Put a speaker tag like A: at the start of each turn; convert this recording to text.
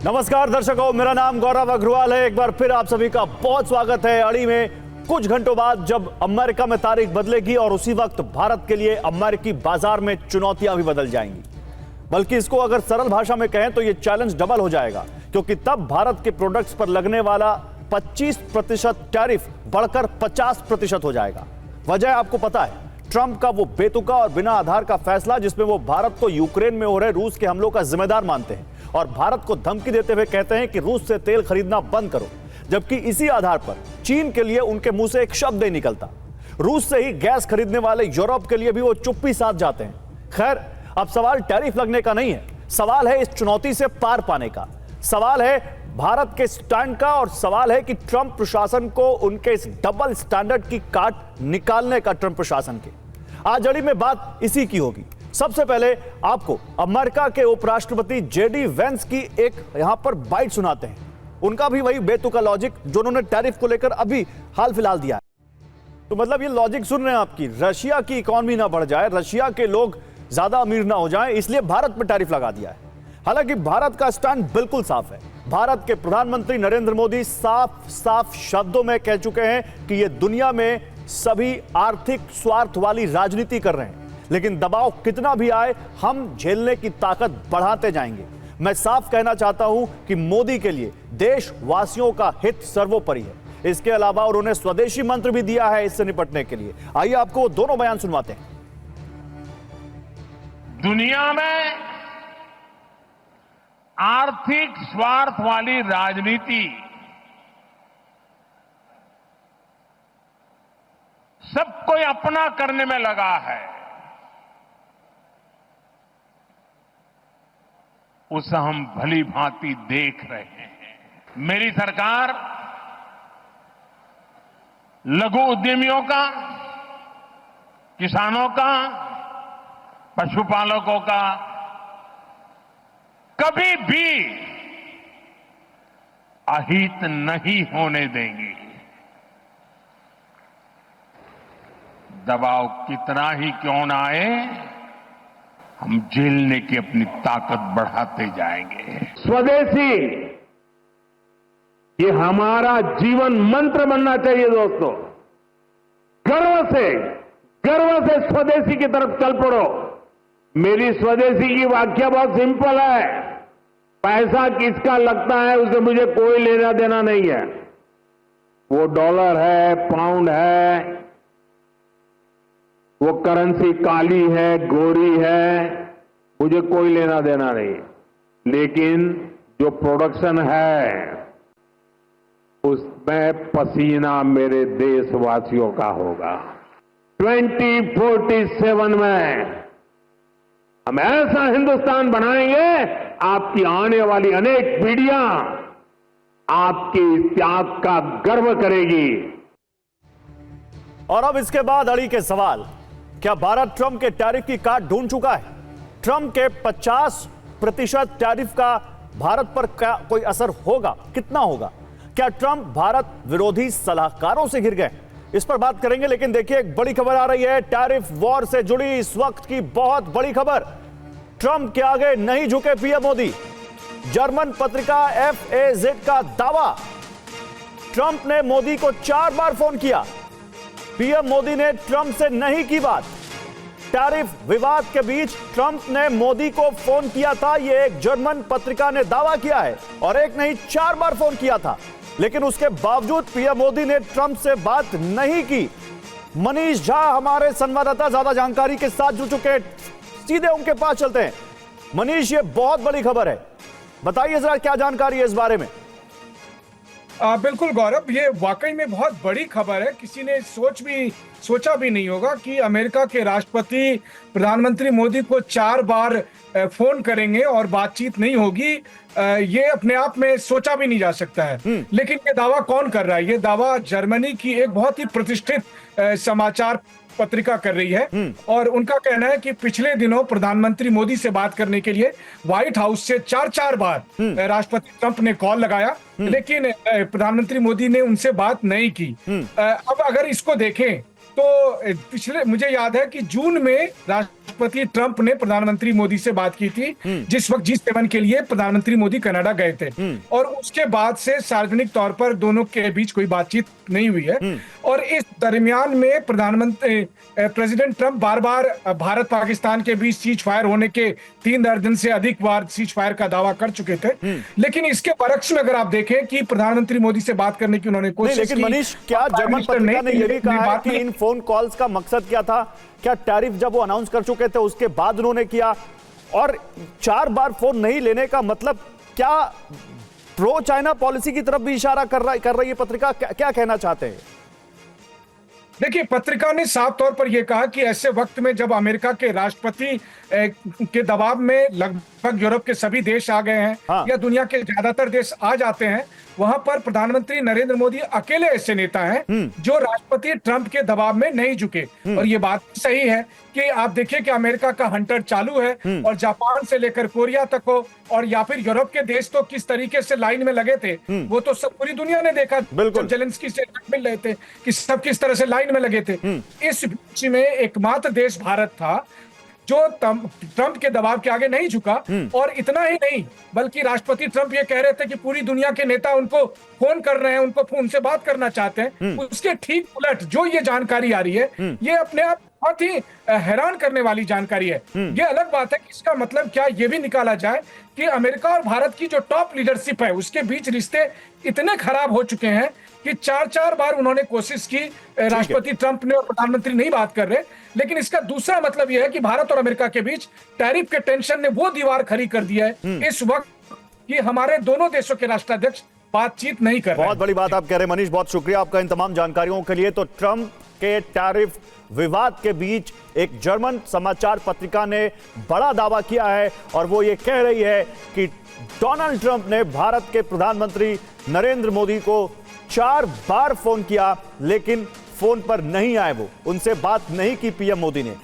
A: नमस्कार दर्शकों, मेरा नाम गौरव अग्रवाल है। एक बार फिर आप सभी का बहुत स्वागत है। अड़ी में कुछ घंटों बाद जब अमेरिका में तारीख बदलेगी और उसी वक्त भारत के लिए अमेरिकी बाजार में चुनौतियां भी बदल जाएंगी। बल्कि इसको अगर सरल भाषा में कहें तो यह चैलेंज डबल हो जाएगा, क्योंकि तब भारत के प्रोडक्ट्स पर लगने वाला 25% टैरिफ बढ़कर 50% हो जाएगा। वजह आपको पता है, ट्रंप का वो बेतुका और बिना आधार का फैसला जिसमें वो भारत को यूक्रेन में हो रहे रूस के हमलों का जिम्मेदार मानते हैं और भारत को धमकी देते हुए कहते हैं कि रूस से तेल खरीदना बंद करो, जबकि इसी आधार पर चीन के लिए उनके मुंह से एक शब्द नहीं निकलता। रूस से ही गैस खरीदने वाले यूरोप के लिए भी वो चुप्पी साध जाते हैं। खैर, अब सवाल टैरिफ लगने का नहीं है, सवाल है इस चुनौती से पार पाने का, सवाल है भारत के स्टैंड का और सवाल है कि ट्रंप प्रशासन को उनके इस डबल स्टैंडर्ड की काट निकालने का। ट्रंप प्रशासन के आज अड़ी में बात इसी की होगी। सबसे पहले आपको अमेरिका के उपराष्ट्रपति जेडी वेंस की एक यहां पर बाइट सुनाते हैं। उनका भी वही बेतुका लॉजिक जो उन्होंने टैरिफ को लेकर अभी हाल फिलहाल दिया है। तो मतलब ये लॉजिक सुन रहे हैं आपकी, रशिया की इकॉनमी ना बढ़ जाए, रशिया के लोग ज्यादा अमीर ना हो जाएं, इसलिए भारत पर टैरिफ लगा दिया है। हालांकि भारत का स्टैंड बिल्कुल साफ है। भारत के प्रधानमंत्री नरेंद्र मोदी साफ साफ शब्दों में कह चुके हैं कि ये दुनिया में सभी आर्थिक स्वार्थ वाली राजनीति कर रहे हैं, लेकिन दबाव कितना भी आए हम झेलने की ताकत बढ़ाते जाएंगे। मैं साफ कहना चाहता हूं कि मोदी के लिए देशवासियों का हित सर्वोपरि है। इसके अलावा उन्होंने स्वदेशी मंत्र भी दिया है इससे निपटने के लिए। आइए आपको दोनों बयान सुनवाते हैं।
B: दुनिया में आर्थिक स्वार्थ वाली राजनीति सबको अपना करने में लगा है। उसे हम भली भांति देख रहे हैं। मेरी सरकार लघु उद्यमियों का, किसानों का, पशुपालकों का कभी भी अहित नहीं होने देंगी। दबाव कितना ही क्यों ना आए, हम झेलने की अपनी ताकत बढ़ाते जाएंगे।
C: स्वदेशी ये हमारा जीवन मंत्र बनना चाहिए दोस्तों। गर्व से स्वदेशी की तरफ चल पड़ो। मेरी स्वदेशी की व्याख्या बहुत सिंपल है। पैसा किसका लगता है उसे मुझे कोई लेना देना नहीं है। वो डॉलर है, पाउंड है, वो करेंसी काली है, गोरी है, मुझे कोई लेना देना नहीं। लेकिन जो प्रोडक्शन है उसमें पसीना मेरे देशवासियों का होगा। 2047 में हम ऐसा हिंदुस्तान बनाएंगे, आपकी आने वाली अनेक पीढ़ियां आपके इस त्याग का गर्व करेगी।
A: और अब इसके बाद अड़ी के सवाल, क्या भारत ट्रंप के टैरिफ की काट ढूंढ चुका है? ट्रंप के 50% टैरिफ का भारत पर क्या कोई असर होगा? कितना होगा? क्या ट्रंप भारत विरोधी सलाहकारों से घिर गए? इस पर बात करेंगे, लेकिन देखिए एक बड़ी खबर आ रही है टैरिफ वॉर से जुड़ी, इस वक्त की बहुत बड़ी खबर। ट्रंप के आगे नहीं झुके पीएम मोदी। जर्मन पत्रिका FAZ का दावा, ट्रंप ने मोदी को 4 बार फोन किया, पीएम मोदी ने ट्रंप से नहीं की बात। टैरिफ विवाद के बीच ट्रंप ने मोदी को फोन किया था, यह एक जर्मन पत्रिका ने दावा किया है, और एक नहीं 4 बार फोन किया था। लेकिन उसके बावजूद पीएम मोदी ने ट्रंप से बात नहीं की। मनीष झा हमारे संवाददाता ज्यादा जानकारी के साथ जुड़ चुके हैं, सीधे उनके पास चलते हैं। मनीष, ये बहुत बड़ी खबर है, बताइए जरा क्या जानकारी है इस बारे में।
D: बिल्कुल गौरव, ये वाकई में बहुत बड़ी खबर है। किसी ने सोचा भी नहीं होगा कि अमेरिका के राष्ट्रपति प्रधानमंत्री मोदी को 4 बार फोन करेंगे और बातचीत नहीं होगी। ये अपने आप में सोचा भी नहीं जा सकता है। लेकिन ये दावा कौन कर रहा है? ये दावा जर्मनी की एक बहुत ही प्रतिष्ठित समाचार पत्रिका कर रही है, और उनका कहना है कि पिछले दिनों प्रधानमंत्री मोदी से बात करने के लिए व्हाइट हाउस से 4 बार राष्ट्रपति ट्रंप ने कॉल लगाया, लेकिन प्रधानमंत्री मोदी ने उनसे बात नहीं की। अब अगर इसको देखें तो पिछले मुझे याद है कि जून में राष्ट्रपति ट्रंप ने प्रधानमंत्री मोदी से बात की थी, जिस वक्त G7 के लिए प्रधानमंत्री मोदी कनाडा गए थे, और उसके बाद से सार्वजनिक तौर पर दोनों के बीच कोई बातचीत नहीं हुई है। और इस दरमियान में प्रेसिडेंट ट्रंप बार बार भारत पाकिस्तान के बीच सीज फायर होने के 3 दर्जन से अधिक बार सीज फायर का दावा कर चुके थे। लेकिन इसके बरक्स में अगर आप देखें कि प्रधानमंत्री मोदी से बात करने की उन्होंने कोशिश की।
A: लेकिन मनीष, क्या जर्मन पत्रिका ने यह भी कहा है कि इन फोन कॉल्स का मकसद क्या था? क्या टैरिफ जब वो अनाउंस कर चुके थे उसके बाद उन्होंने किया? और 4 बार फोन नहीं लेने का मतलब क्या प्रो चाइना पॉलिसी की तरफ भी इशारा कर रही है पत्रिका? क्या कहना चाहते हैं?
D: देखिए, पत्रिका ने साफ तौर पर यह कहा कि ऐसे वक्त में जब अमेरिका के राष्ट्रपति के दबाव में लगभग यूरोप के सभी देश आ गए हैं,
A: हाँ।
D: या दुनिया के ज्यादातर देश आ जाते हैं, वहां पर प्रधानमंत्री नरेंद्र मोदी अकेले ऐसे नेता हैं जो राष्ट्रपति ट्रंप के दबाव में नहीं झुके। और ये बात सही है कि आप देखिए कि अमेरिका का हंटर चालू है, और जापान से लेकर कोरिया तक हो, और या फिर यूरोप के देश तो किस तरीके से लाइन में लगे थे वो तो सब पूरी दुनिया ने देखा।
A: बिल्कुल।
D: जब जेलेंस्की से मिल रहे थे कि सब किस तरह से लाइन में लगे थे। इस बीच में एकमात्र देश भारत था जो ट्रंप के दबाव के आगे नहीं झुका। और इतना ही नहीं, बल्कि राष्ट्रपति ट्रंप ये कह रहे थे कि पूरी दुनिया के नेता उनको फोन कर रहे हैं, उनको फोन से बात करना चाहते हैं। उसके ठीक उलट जो ये जानकारी आ रही है, ये अपने आप बहुत ही हैरान करने वाली जानकारी है। ये अलग बात है कि इसका मतलब क्या ये भी निकाला जाए कि अमेरिका और भारत की जो टॉप लीडरशिप है उसके बीच रिश्ते इतने खराब हो चुके हैं कि 4 बार उन्होंने कोशिश की, राष्ट्रपति ट्रंप ने, और प्रधानमंत्री नहीं बात कर रहे। लेकिन इसका दूसरा मतलब यह है कि भारत और अमेरिका के बीच टैरिफ के टेंशन ने वो दीवार खड़ी कर दिया है इस वक्त कि हमारे दोनों देशों के राष्ट्राध्यक्ष बातचीत नहीं कर रहे।
A: बहुत बड़ी बात आप कह रहे हैं मनीष, बहुत शुक्रिया आपका इन तमाम जानकारियों के लिए। तो ट्रंप के टैरिफ विवाद के बीच एक जर्मन समाचार पत्रिका ने बड़ा दावा किया है, और वो ये कह रही है कि डोनाल्ड ट्रंप ने भारत के प्रधानमंत्री नरेंद्र मोदी को 4 बार फोन किया, लेकिन फोन पर नहीं आए, वो उनसे बात नहीं की पीएम मोदी ने।